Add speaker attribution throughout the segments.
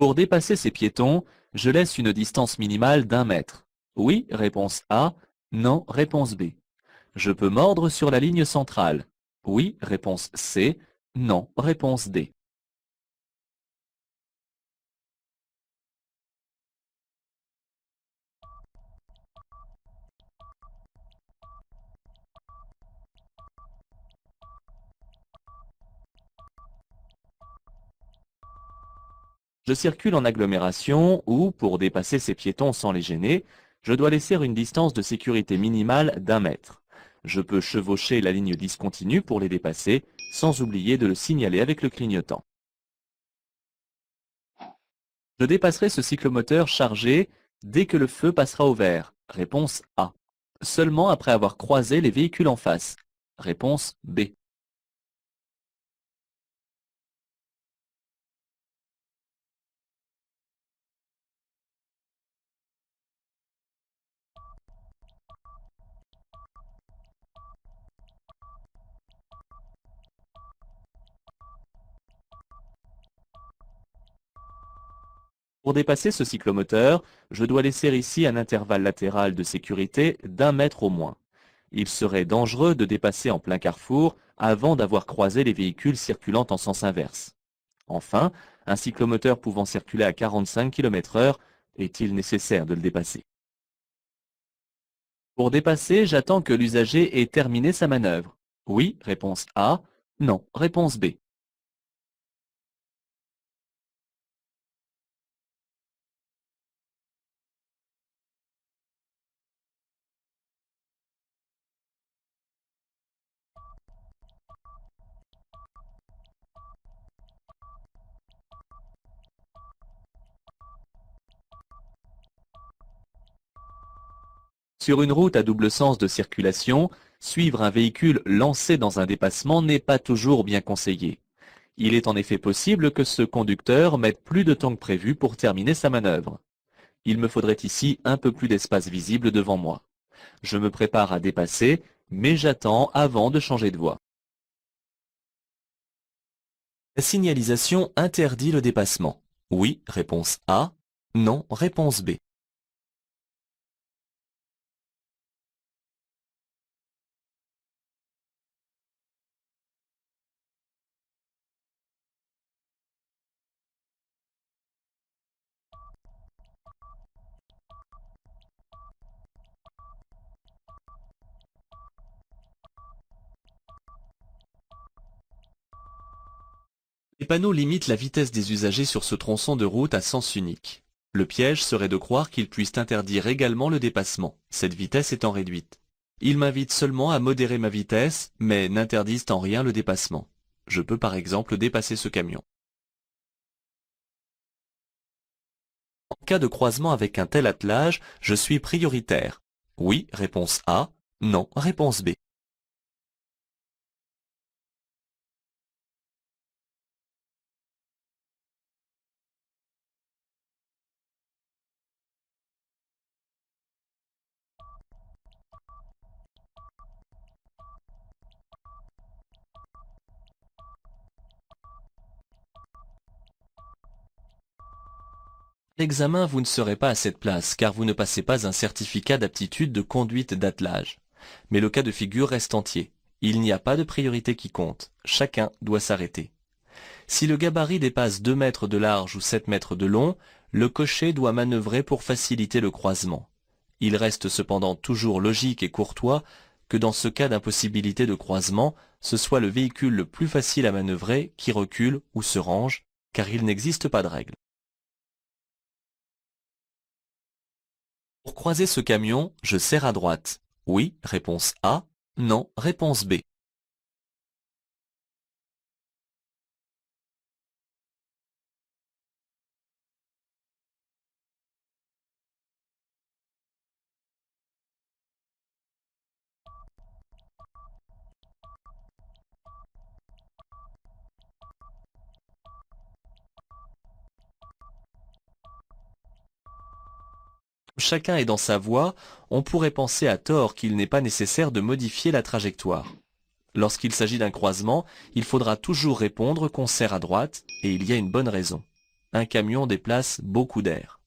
Speaker 1: Pour dépasser ces piétons, je laisse une distance minimale d'1 mètre. Oui, réponse A. Non, réponse B. Je peux mordre sur la ligne centrale. Oui, réponse C. Non, réponse D. Je circule en agglomération où, pour dépasser ces piétons sans les gêner, je dois laisser une distance de sécurité minimale d'1 mètre. Je peux chevaucher la ligne discontinue pour les dépasser, sans oublier de le signaler avec le clignotant. Je dépasserai ce cyclomoteur chargé dès que le feu passera au vert. Réponse A. Seulement après avoir croisé les véhicules en face. Réponse B. Pour dépasser ce cyclomoteur, je dois laisser ici un intervalle latéral de sécurité d'1 mètre au moins. Il serait dangereux de dépasser en plein carrefour avant d'avoir croisé les véhicules circulant en sens inverse. Enfin, un cyclomoteur pouvant circuler à 45 km/h, est-il nécessaire de le dépasser? Pour dépasser, j'attends que l'usager ait terminé sa manœuvre. Oui, réponse A. Non, réponse B. Sur une route à double sens de circulation, suivre un véhicule lancé dans un dépassement n'est pas toujours bien conseillé. Il est en effet possible que ce conducteur mette plus de temps que prévu pour terminer sa manœuvre. Il me faudrait ici un peu plus d'espace visible devant moi. Je me prépare à dépasser, mais j'attends avant de changer de voie. La signalisation interdit le dépassement. Oui, réponse A. Non, réponse B. Les panneaux limitent la vitesse des usagers sur ce tronçon de route à sens unique. Le piège serait de croire qu'ils puissent interdire également le dépassement, cette vitesse étant réduite. Ils m'invitent seulement à modérer ma vitesse, mais n'interdisent en rien le dépassement. Je peux par exemple dépasser ce camion. En cas de croisement avec un tel attelage, je suis prioritaire. Oui, réponse A. Non, réponse B. L'examen, vous ne serez pas à cette place, car vous ne passez pas un certificat d'aptitude de conduite d'attelage. Mais le cas de figure reste entier. Il n'y a pas de priorité qui compte. Chacun doit s'arrêter. Si le gabarit dépasse 2 mètres de large ou 7 mètres de long, le cocher doit manœuvrer pour faciliter le croisement. Il reste cependant toujours logique et courtois que dans ce cas d'impossibilité de croisement, ce soit le véhicule le plus facile à manœuvrer qui recule ou se range, car il n'existe pas de règle. Pour croiser ce camion, je serre à droite. Oui, réponse A. Non, réponse B. Chacun est dans sa voie, on pourrait penser à tort qu'il n'est pas nécessaire de modifier la trajectoire. Lorsqu'il s'agit d'un croisement, il faudra toujours répondre qu'on serre à droite, et il y a une bonne raison. Un camion déplace beaucoup d'air.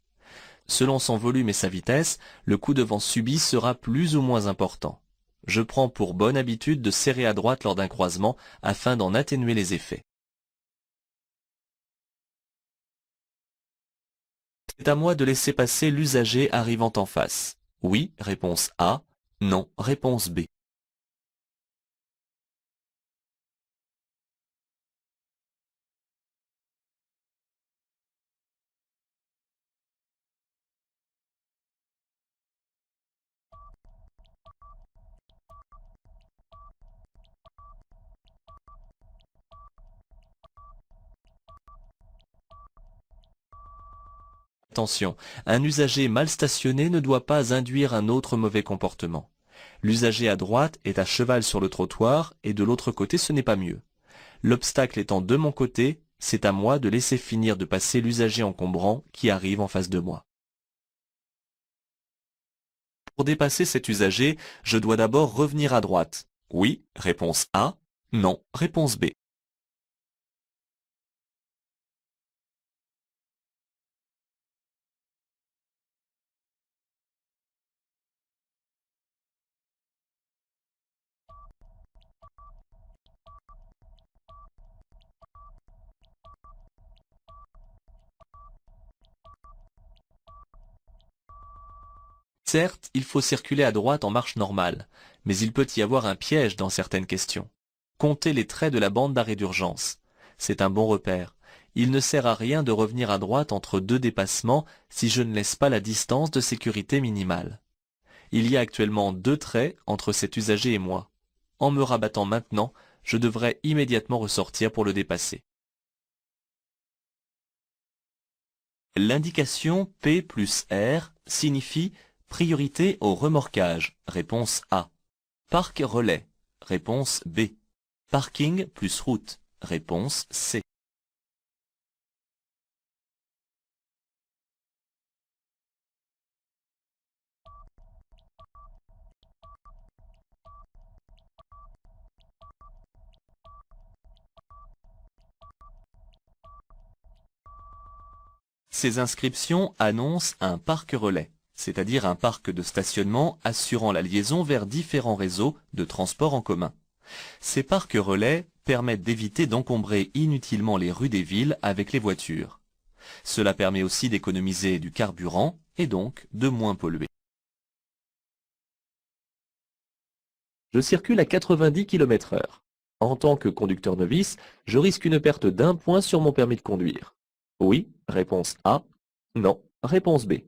Speaker 1: Selon son volume et sa vitesse, le coup de vent subi sera plus ou moins important. Je prends pour bonne habitude de serrer à droite lors d'un croisement afin d'en atténuer les effets. C'est à moi de laisser passer l'usager arrivant en face. Oui, réponse A. Non, réponse B. Attention, un usager mal stationné ne doit pas induire un autre mauvais comportement. L'usager à droite est à cheval sur le trottoir et de l'autre côté ce n'est pas mieux. L'obstacle étant de mon côté, c'est à moi de laisser finir de passer l'usager encombrant qui arrive en face de moi. Pour dépasser cet usager, je dois d'abord revenir à droite. Oui, réponse A. Non, réponse B. Certes, il faut circuler à droite en marche normale, mais il peut y avoir un piège dans certaines questions. Comptez les traits de la bande d'arrêt d'urgence. C'est un bon repère. Il ne sert à rien de revenir à droite entre deux dépassements si je ne laisse pas la distance de sécurité minimale. Il y a actuellement deux traits entre cet usager et moi. En me rabattant maintenant, je devrais immédiatement ressortir pour le dépasser. L'indication P plus R signifie priorité au remorquage. Réponse A. Parc relais. Réponse B. Parking plus route. Réponse C. Ces inscriptions annoncent un parc relais, c'est-à-dire un parc de stationnement assurant la liaison vers différents réseaux de transport en commun. Ces parcs relais permettent d'éviter d'encombrer inutilement les rues des villes avec les voitures. Cela permet aussi d'économiser du carburant et donc de moins polluer. Je circule à 90 km/h. En tant que conducteur novice, je risque une perte d'un point sur mon permis de conduire. Oui, réponse A. Non, réponse B.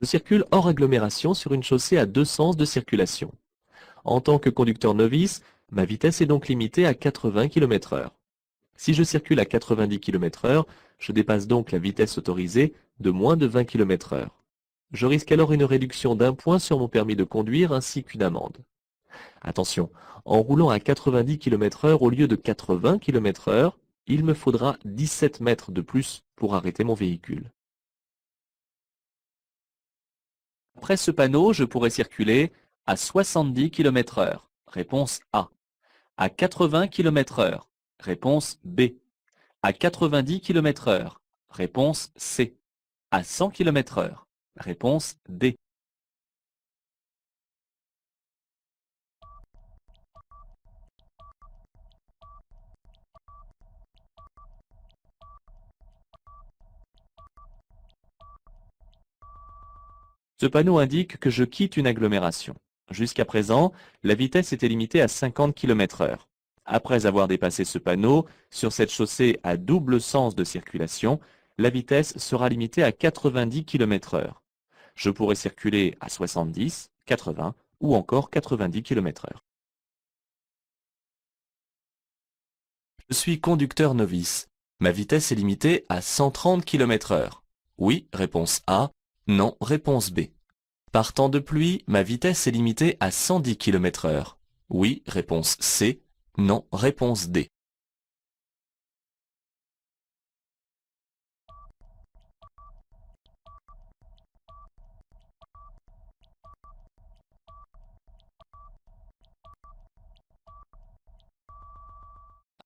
Speaker 1: Je circule hors agglomération sur une chaussée à deux sens de circulation. En tant que conducteur novice, ma vitesse est donc limitée à 80 km/h. Si je circule à 90 km/h, je dépasse donc la vitesse autorisée de moins de 20 km/h. Je risque alors une réduction d'un point sur mon permis de conduire ainsi qu'une amende. Attention, en roulant à 90 km/h au lieu de 80 km/h, il me faudra 17 mètres de plus pour arrêter mon véhicule. Après ce panneau, je pourrais circuler à 70 km/h. Réponse A. À 80 km/h. Réponse B. À 90 km/h. Réponse C. À 100 km/h. Réponse D. Ce panneau indique que je quitte une agglomération. Jusqu'à présent, la vitesse était limitée à 50 km/h. Après avoir dépassé ce panneau, sur cette chaussée à double sens de circulation, la vitesse sera limitée à 90 km/h. Je pourrais circuler à 70, 80 ou encore 90 km/h. Je suis conducteur novice. Ma vitesse est limitée à 130 km/h. Oui, réponse A. Non, réponse B. Par temps de pluie, ma vitesse est limitée à 110 km/h. Oui, réponse C. Non, réponse D.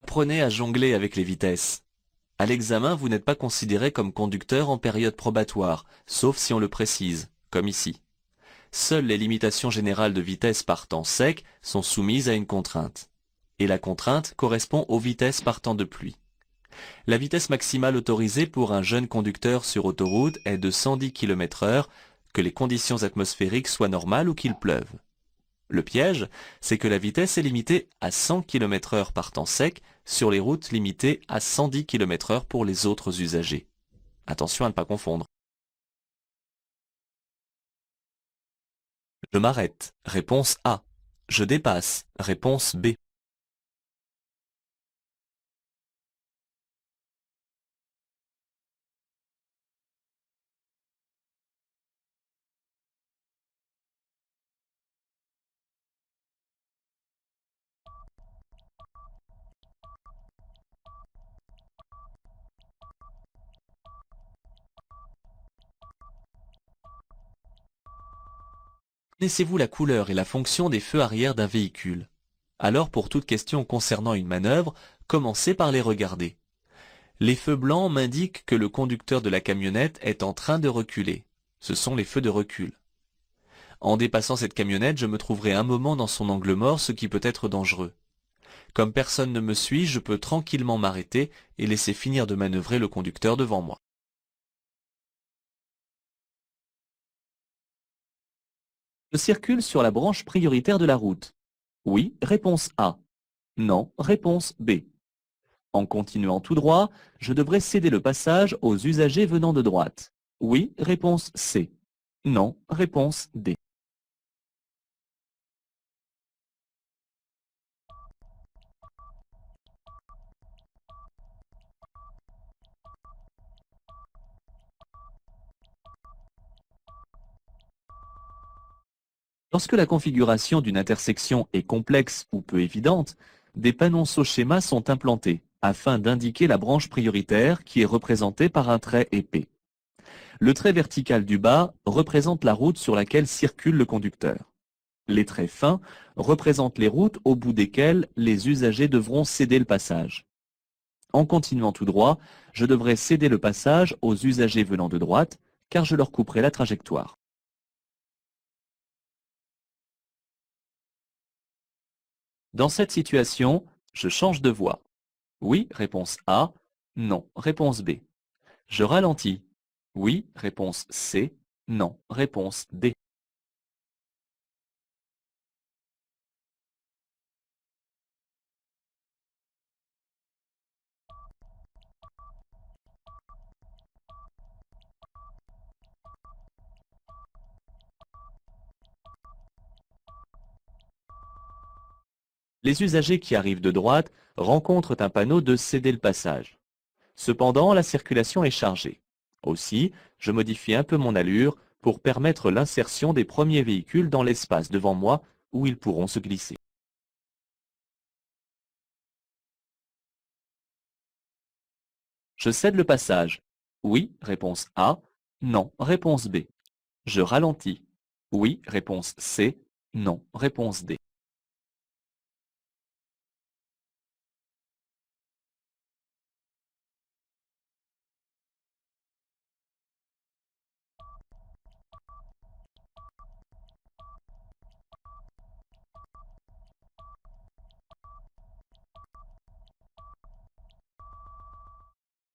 Speaker 1: Apprenez à jongler avec les vitesses. À l'examen, vous n'êtes pas considéré comme conducteur en période probatoire, sauf si on le précise, comme ici. Seules les limitations générales de vitesse par temps sec sont soumises à une contrainte. Et la contrainte correspond aux vitesses par temps de pluie. La vitesse maximale autorisée pour un jeune conducteur sur autoroute est de 110 km/h, que les conditions atmosphériques soient normales ou qu'il pleuve. Le piège, c'est que la vitesse est limitée à 100 km/h par temps sec sur les routes limitées à 110 km/h pour les autres usagers. Attention à ne pas confondre. Je m'arrête. Réponse A. Je dépasse. Réponse B. Connaissez-vous la couleur et la fonction des feux arrière d'un véhicule? Alors pour toute question concernant une manœuvre, commencez par les regarder. Les feux blancs m'indiquent que le conducteur de la camionnette est en train de reculer. Ce sont les feux de recul. En dépassant cette camionnette, je me trouverai un moment dans son angle mort, ce qui peut être dangereux. Comme personne ne me suit, je peux tranquillement m'arrêter et laisser finir de manœuvrer le conducteur devant moi. Je circule sur la branche prioritaire de la route. Oui, réponse A. Non, réponse B. En continuant tout droit, je devrais céder le passage aux usagers venant de droite. Oui, réponse C. Non, réponse D. Lorsque la configuration d'une intersection est complexe ou peu évidente, des panonceaux schémas sont implantés afin d'indiquer la branche prioritaire qui est représentée par un trait épais. Le trait vertical du bas représente la route sur laquelle circule le conducteur. Les traits fins représentent les routes au bout desquelles les usagers devront céder le passage. En continuant tout droit, je devrais céder le passage aux usagers venant de droite, car je leur couperai la trajectoire. Dans cette situation, je change de voie. Oui, réponse A. Non, réponse B. Je ralentis. Oui, réponse C. Non, réponse D. Les usagers qui arrivent de droite rencontrent un panneau de céder le passage. Cependant, la circulation est chargée. Aussi, je modifie un peu mon allure pour permettre l'insertion des premiers véhicules dans l'espace devant moi où ils pourront se glisser. Je cède le passage. Oui, réponse A. Non, réponse B. Je ralentis. Oui, réponse C. Non, réponse D.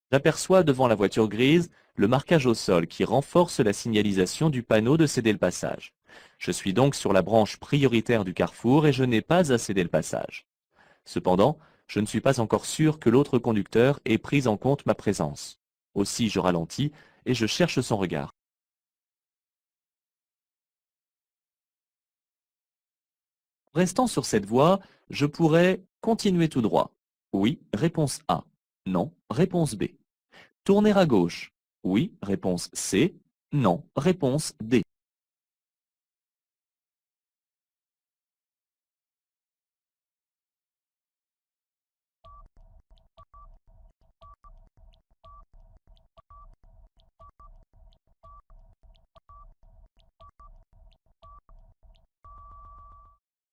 Speaker 1: J'aperçois devant la voiture grise le marquage au sol qui renforce la signalisation du panneau de céder le passage. Je suis donc sur la branche prioritaire du carrefour et je n'ai pas à céder le passage. Cependant, je ne suis pas encore sûr que l'autre conducteur ait pris en compte ma présence. Aussi, je ralentis et je cherche son regard. Restant sur cette voie, je pourrais continuer tout droit. Oui, réponse A. Non, réponse B. Tourner à gauche. Oui, réponse C. Non, réponse D.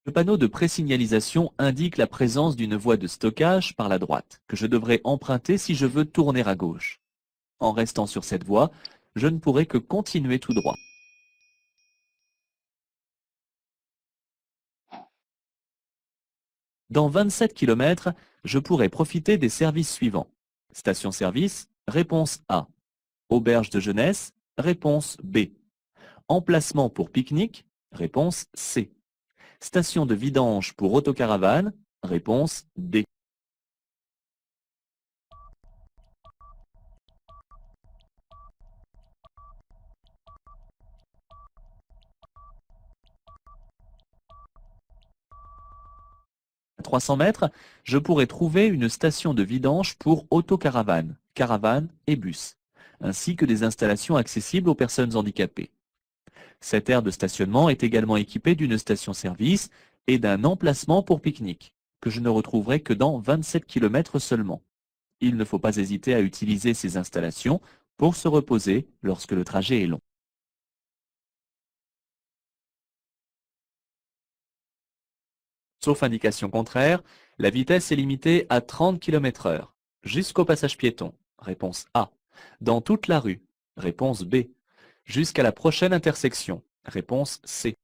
Speaker 2: Le panneau de présignalisation indique la présence d'une voie de stockage par la droite, que je devrais emprunter si je veux tourner à gauche. En restant sur cette voie, je ne pourrai que continuer tout droit. Dans 27 km, je pourrai profiter des services suivants. Station-service, réponse A. Auberge de jeunesse, réponse B. Emplacement pour pique-nique, réponse C. Station de vidange pour autocaravane, réponse D. À 300 mètres, je pourrai trouver une station de vidange pour autocaravane, caravane et bus, ainsi que des installations accessibles aux personnes handicapées. Cette aire de stationnement est également équipée d'une station-service et d'un emplacement pour pique-nique, que je ne retrouverai que dans 27 km seulement. Il ne faut pas hésiter à utiliser ces installations pour se reposer lorsque le trajet est long. Sauf indication contraire, la vitesse est limitée à 30 km/h, jusqu'au passage piéton, réponse A. Dans toute la rue, réponse B. Jusqu'à la prochaine intersection, réponse C.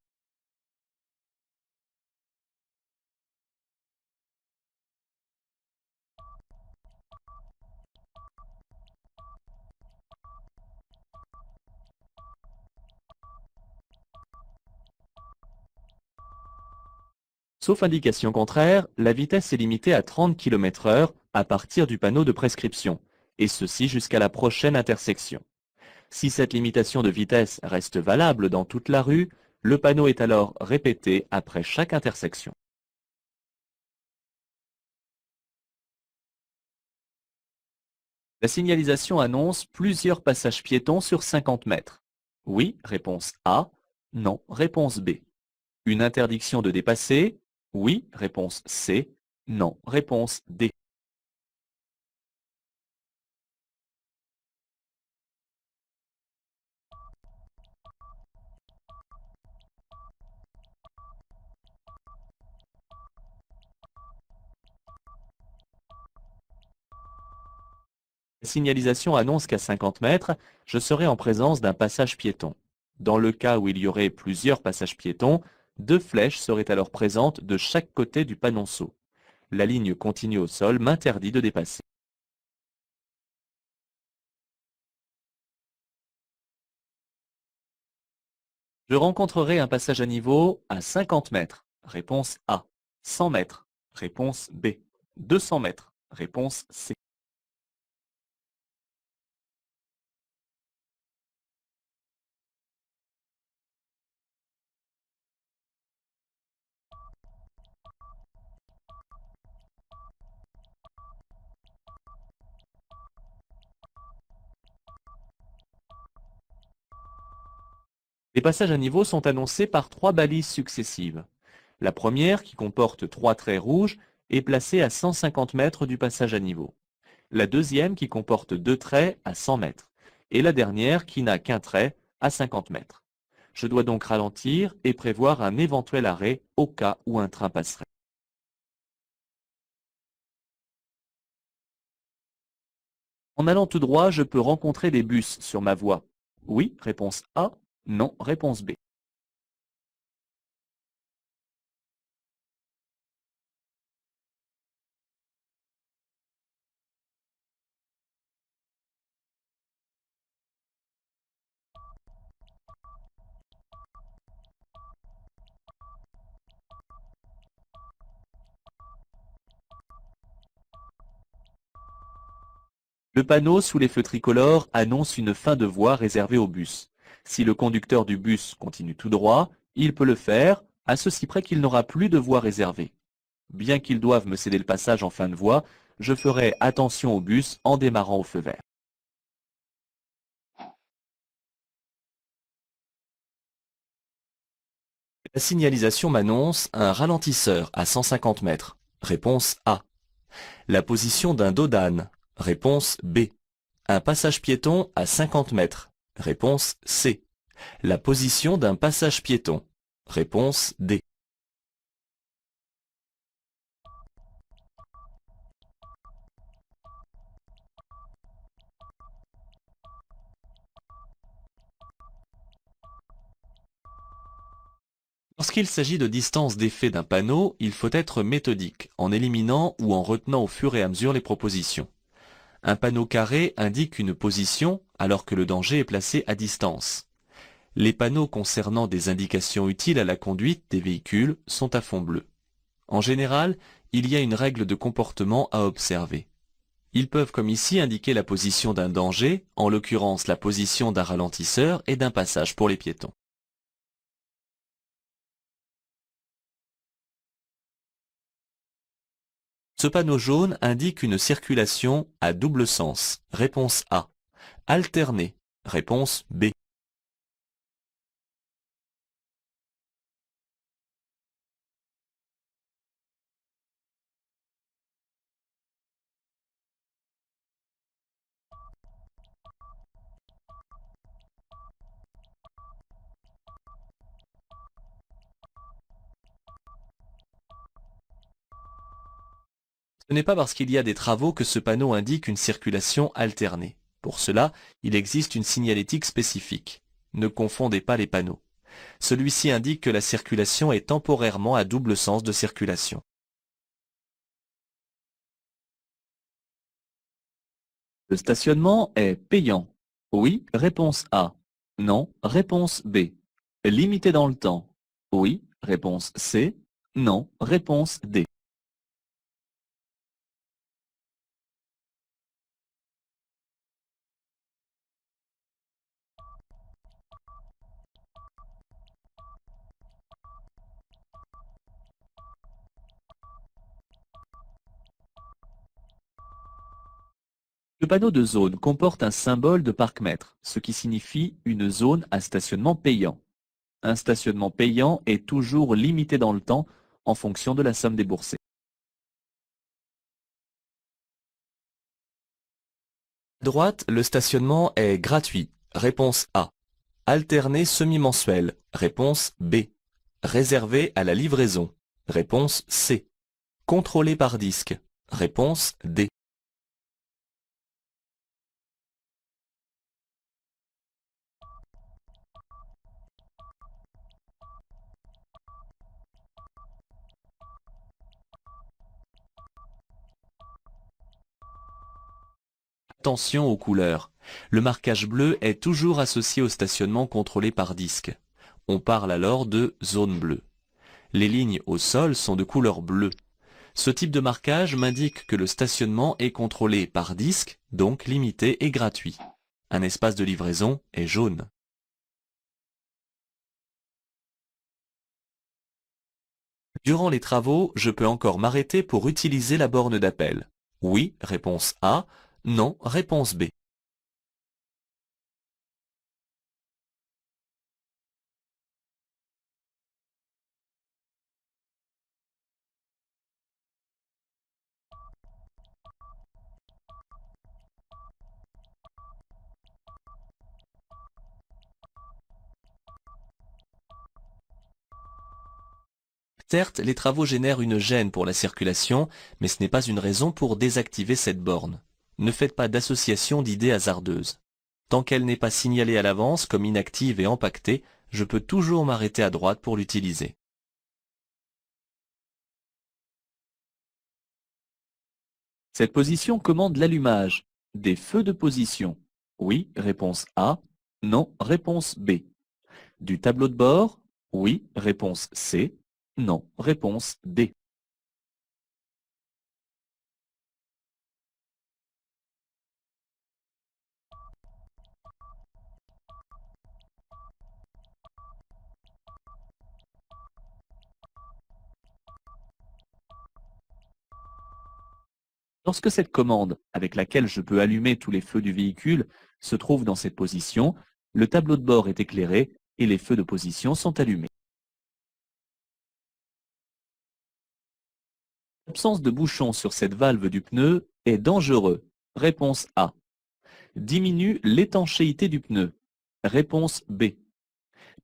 Speaker 2: Sauf indication contraire, la vitesse est limitée à 30 km/h à partir du panneau de prescription, et ceci jusqu'à la prochaine intersection. Si cette limitation de vitesse reste valable dans toute la rue, le panneau est alors répété après chaque intersection. La signalisation annonce plusieurs passages piétons sur 50 mètres. Oui, réponse A. Non, réponse B. Une interdiction de dépasser. Oui, réponse C. Non, réponse D. La signalisation annonce qu'à 50 mètres, je serai en présence d'un passage piéton. Dans le cas où il y aurait plusieurs passages piétons, deux flèches seraient alors présentes de chaque côté du panonceau. La ligne continue au sol m'interdit de dépasser. Je rencontrerai un passage à niveau à 50 mètres. Réponse A. 100 mètres. Réponse B. 200 mètres. Réponse C. Les passages à niveau sont annoncés par trois balises successives. La première, qui comporte trois traits rouges, est placée à 150 mètres du passage à niveau. La deuxième, qui comporte deux traits, à 100 mètres. Et la dernière, qui n'a qu'un trait, à 50 mètres. Je dois donc ralentir et prévoir un éventuel arrêt au cas où un train passerait. En allant tout droit, je peux rencontrer des bus sur ma voie. Oui, réponse A. Non, réponse B. Le panneau sous les feux tricolores annonce une fin de voie réservée aux bus. Si le conducteur du bus continue tout droit, il peut le faire, à ceci près qu'il n'aura plus de voie réservée. Bien qu'ils doivent me céder le passage en fin de voie, je ferai attention au bus en démarrant au feu vert. La signalisation m'annonce un ralentisseur à 150 mètres. Réponse A. La position d'un dos d'âne. Réponse B. Un passage piéton à 50 mètres. Réponse C. La position d'un passage piéton. Réponse D.
Speaker 1: Lorsqu'il s'agit de distance d'effet d'un panneau, il faut être méthodique, en éliminant ou en retenant au fur et à mesure les propositions. Un panneau carré indique une position, alors que le danger est placé à distance. Les panneaux concernant des indications utiles à la conduite des véhicules sont à fond bleu. En général, il y a une règle de comportement à observer. Ils peuvent comme ici indiquer la position d'un danger, en l'occurrence la position d'un ralentisseur et d'un passage pour les piétons. Ce panneau jaune indique une circulation à double sens. Réponse A. Alternée. Réponse B. Ce n'est pas parce qu'il y a des travaux que ce panneau indique une circulation alternée. Pour cela, il existe une signalétique spécifique. Ne confondez pas les panneaux. Celui-ci indique que la circulation est temporairement à double sens de circulation.
Speaker 2: Le stationnement est payant. Oui, réponse A. Non, réponse B. Limité dans le temps. Oui, réponse C. Non, réponse D. Le panneau de zone comporte un symbole de parc-mètre, ce qui signifie une zone à stationnement payant. Un stationnement payant est toujours limité dans le temps en fonction de la somme déboursée.
Speaker 1: À droite, le stationnement est gratuit. Réponse A. Alterné semi-mensuel. Réponse B. Réservé à la livraison. Réponse C. Contrôlé par disque. Réponse D. Attention aux couleurs. Le marquage bleu est toujours associé au stationnement contrôlé par disque. On parle alors de zone bleue. Les lignes au sol sont de couleur bleue. Ce type de marquage m'indique que le stationnement est contrôlé par disque, donc limité et gratuit. Un espace de livraison est jaune. Durant les travaux, je peux encore m'arrêter pour utiliser la borne d'appel. Oui, réponse A. Non, réponse B. Certes, les travaux génèrent une gêne pour la circulation, mais ce n'est pas une raison pour désactiver cette borne. Ne faites pas d'association d'idées hasardeuses. Tant qu'elle n'est pas signalée à l'avance comme inactive et empaquetée, je peux toujours m'arrêter à droite pour l'utiliser.
Speaker 2: Cette position commande l'allumage des feux de position. Oui, réponse A. Non, réponse B. Du tableau de bord. Oui, réponse C. Non, réponse D. Lorsque cette commande, avec laquelle je peux allumer tous les feux du véhicule, se trouve dans cette position, le tableau de bord est éclairé et les feux de position sont allumés. L'absence de bouchon sur cette valve du pneu est dangereux. Réponse A. Diminue l'étanchéité du pneu. Réponse B.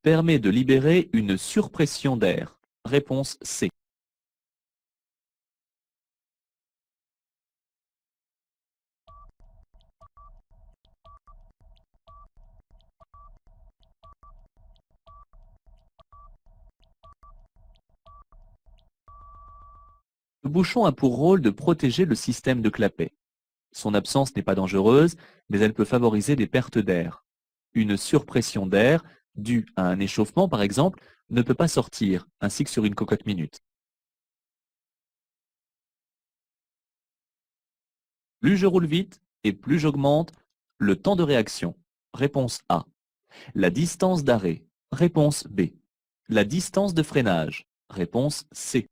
Speaker 2: Permet de libérer une surpression d'air. Réponse C. Le bouchon a pour rôle de protéger le système de clapet. Son absence n'est pas dangereuse, mais elle peut favoriser des pertes d'air. Une surpression d'air, due à un échauffement par exemple, ne peut pas sortir, ainsi que sur une cocotte minute. Plus je roule vite et plus j'augmente le temps de réaction. Réponse A. La distance d'arrêt. Réponse B. La distance de freinage. Réponse C.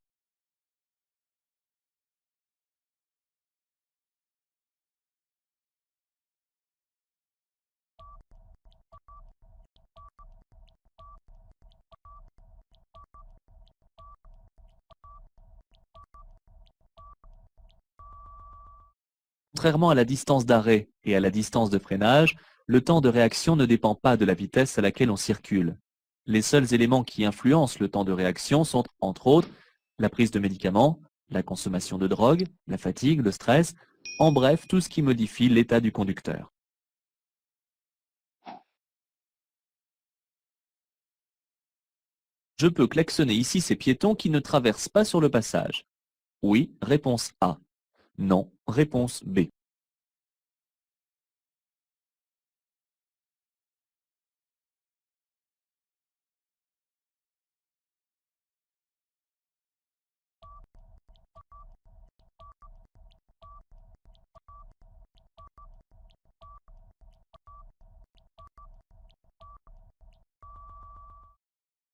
Speaker 2: Contrairement à la distance d'arrêt et à la distance de freinage, le temps de réaction ne dépend pas de la vitesse à laquelle on circule. Les seuls éléments qui influencent le temps de réaction sont, entre autres, la prise de médicaments, la consommation de drogue, la fatigue, le stress, en bref, tout ce qui modifie l'état du conducteur. Je peux klaxonner ici ces piétons qui ne traversent pas sur le passage. Oui, réponse A. Non, réponse B.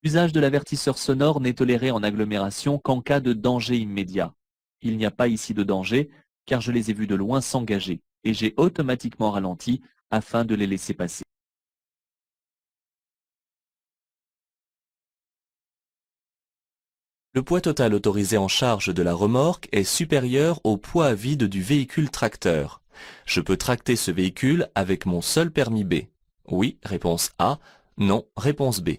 Speaker 2: L'usage de l'avertisseur sonore n'est toléré en agglomération qu'en cas de danger immédiat. Il n'y a pas ici de danger, car je les ai vus de loin s'engager, et j'ai automatiquement ralenti afin de les laisser passer.
Speaker 1: Le poids total autorisé en charge de la remorque est supérieur au poids vide du véhicule tracteur. Je peux tracter ce véhicule avec mon seul permis B. Oui, réponse A. Non, réponse B.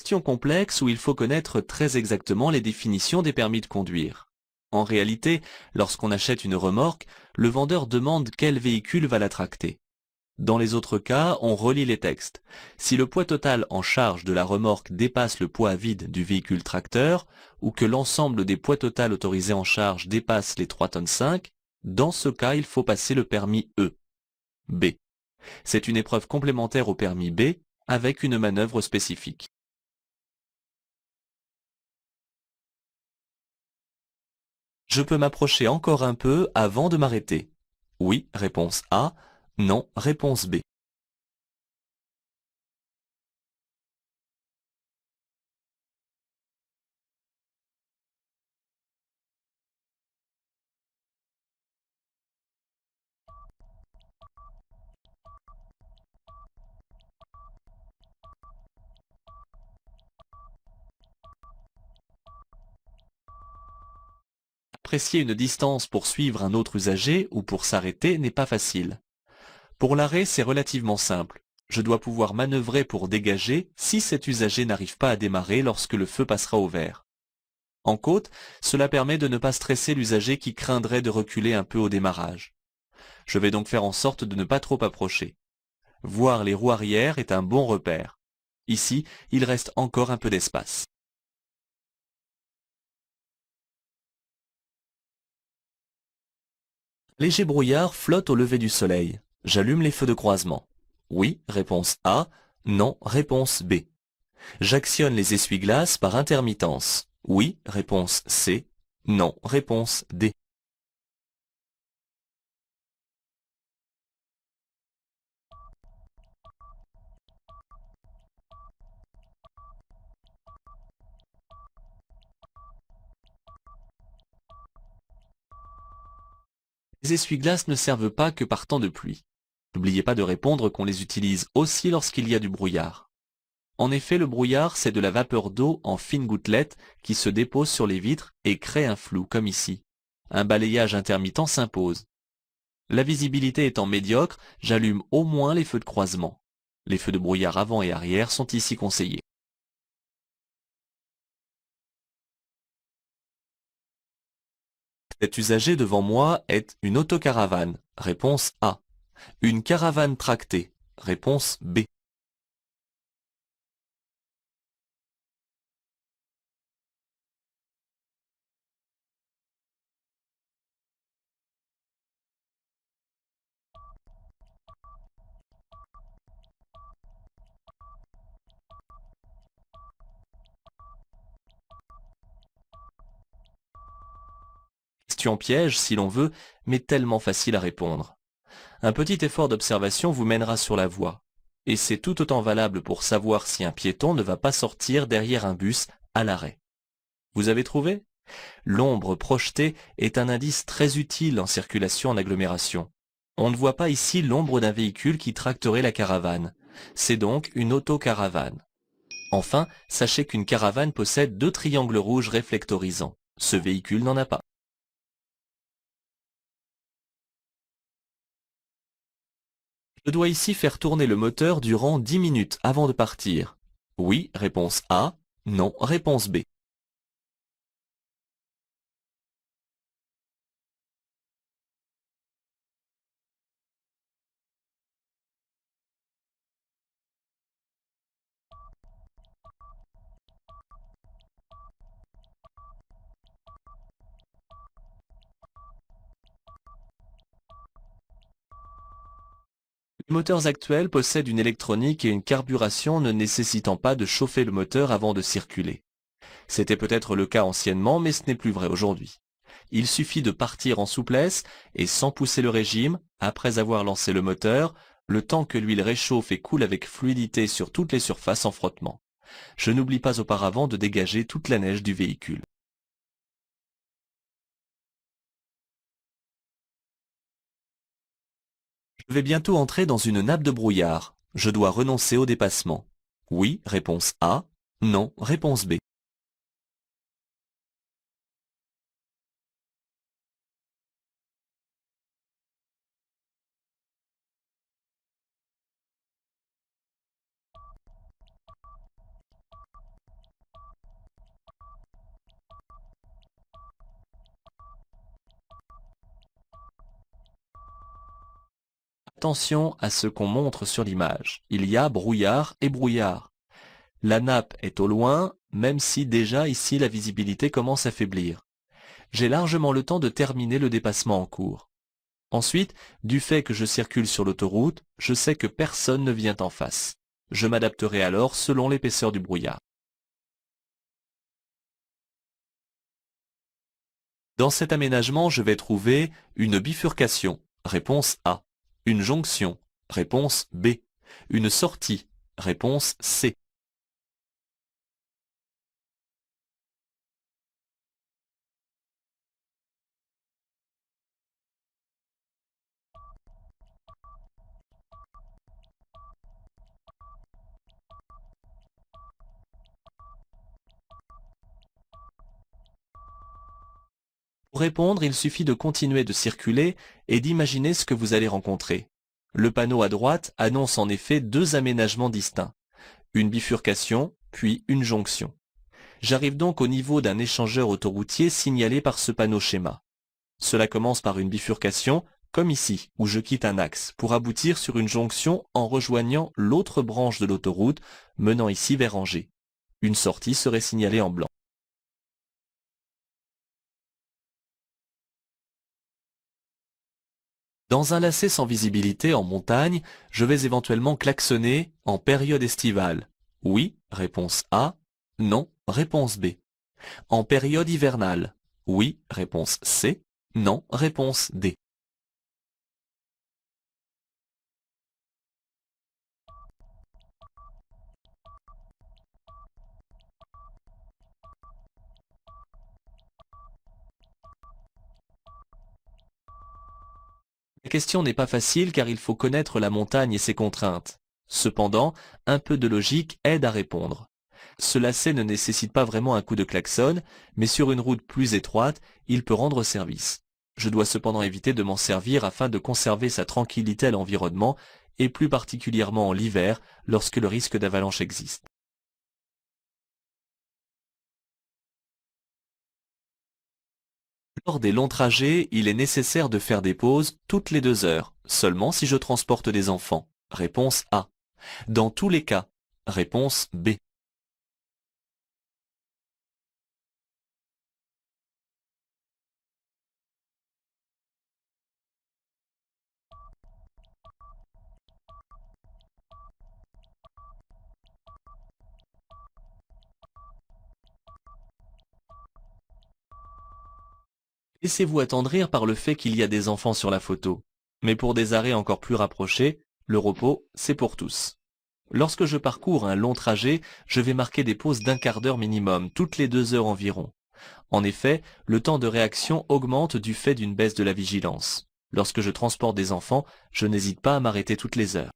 Speaker 1: Question complexe où il faut connaître très exactement les définitions des permis de conduire. En réalité, lorsqu'on achète une remorque, le vendeur demande quel véhicule va la tracter. Dans les autres cas, on relit les textes. Si le poids total en charge de la remorque dépasse le poids vide du véhicule tracteur, ou que l'ensemble des poids total autorisés en charge dépasse les 3,5 tonnes, dans ce cas, il faut passer le permis E. B. C'est une épreuve complémentaire au permis B, avec une manœuvre spécifique. Je peux m'approcher encore un peu avant de m'arrêter. Oui, réponse A. Non, réponse B. Apprécier une distance pour suivre un autre usager ou pour s'arrêter n'est pas facile. Pour l'arrêt, c'est relativement simple. Je dois pouvoir manœuvrer pour dégager si cet usager n'arrive pas à démarrer lorsque le feu passera au vert. En côte, cela permet de ne pas stresser l'usager qui craindrait de reculer un peu au démarrage. Je vais donc faire en sorte de ne pas trop approcher. Voir les roues arrière est un bon repère. Ici, il reste encore un peu d'espace. Léger brouillard flotte au lever du soleil. J'allume les feux de croisement. Oui, réponse A. Non, réponse B. J'actionne les essuie-glaces par intermittence. Oui, réponse C. Non, réponse D. Les essuie-glaces ne servent pas que par temps de pluie. N'oubliez pas de répondre qu'on les utilise aussi lorsqu'il y a du brouillard. En effet, le brouillard, c'est de la vapeur d'eau en fines gouttelettes qui se dépose sur les vitres et crée un flou, comme ici. Un balayage intermittent s'impose. La visibilité étant médiocre, j'allume au moins les feux de croisement. Les feux de brouillard avant et arrière sont ici conseillés. Cet usager devant moi est une autocaravane. Réponse A. Une caravane tractée. Réponse B. Question piège si l'on veut, mais tellement facile à répondre. Un petit effort d'observation vous mènera sur la voie. Et c'est tout autant valable pour savoir si un piéton ne va pas sortir derrière un bus à l'arrêt. Vous avez trouvé? L'ombre projetée est un indice très utile en circulation en agglomération. On ne voit pas ici l'ombre d'un véhicule qui tracterait la caravane. C'est donc une autocaravane. Enfin, sachez qu'une caravane possède deux triangles rouges réflectorisants. Ce véhicule n'en a pas. Je dois ici faire tourner le moteur durant 10 minutes avant de partir. Oui, réponse A. Non, réponse B. Les moteurs actuels possèdent une électronique et une carburation ne nécessitant pas de chauffer le moteur avant de circuler. C'était peut-être le cas anciennement, mais ce n'est plus vrai aujourd'hui. Il suffit de partir en souplesse et sans pousser le régime, après avoir lancé le moteur, le temps que l'huile réchauffe et coule avec fluidité sur toutes les surfaces en frottement. Je n'oublie pas auparavant de dégager toute la neige du véhicule. Je vais bientôt entrer dans une nappe de brouillard. Je dois renoncer au dépassement. Oui, réponse A. Non, réponse B. Attention à ce qu'on montre sur l'image. Il y a brouillard et brouillard. La nappe est au loin, même si déjà ici la visibilité commence à faiblir. J'ai largement le temps de terminer le dépassement en cours. Ensuite, du fait que je circule sur l'autoroute, je sais que personne ne vient en face. Je m'adapterai alors selon l'épaisseur du brouillard. Dans cet aménagement, je vais trouver une bifurcation. Réponse A. Une jonction. Réponse B. Une sortie. Réponse C. Pour répondre, il suffit de continuer de circuler et d'imaginer ce que vous allez rencontrer. Le panneau à droite annonce en effet deux aménagements distincts. Une bifurcation, puis une jonction. J'arrive donc au niveau d'un échangeur autoroutier signalé par ce panneau schéma. Cela commence par une bifurcation, comme ici, où je quitte un axe, pour aboutir sur une jonction en rejoignant l'autre branche de l'autoroute, menant ici vers Angers. Une sortie serait signalée en blanc. Dans un lacet sans visibilité en montagne, je vais éventuellement klaxonner en période estivale. Oui, réponse A. Non, réponse B. En période hivernale. Oui, réponse C. Non, réponse D. La question n'est pas facile car il faut connaître la montagne et ses contraintes. Cependant, un peu de logique aide à répondre. Ce lacet ne nécessite pas vraiment un coup de klaxon, mais sur une route plus étroite, il peut rendre service. Je dois cependant éviter de m'en servir afin de conserver sa tranquillité à l'environnement, et plus particulièrement en l'hiver, lorsque le risque d'avalanche existe. Lors des longs trajets, il est nécessaire de faire des pauses toutes les 2 heures, seulement si je transporte des enfants. Réponse A. Dans tous les cas. Réponse B. Laissez-vous attendrir par le fait qu'il y a des enfants sur la photo. Mais pour des arrêts encore plus rapprochés, le repos, c'est pour tous. Lorsque je parcours un long trajet, je vais marquer des pauses d'un quart d'heure minimum, toutes les 2 heures environ. En effet, le temps de réaction augmente du fait d'une baisse de la vigilance. Lorsque je transporte des enfants, je n'hésite pas à m'arrêter toutes les heures.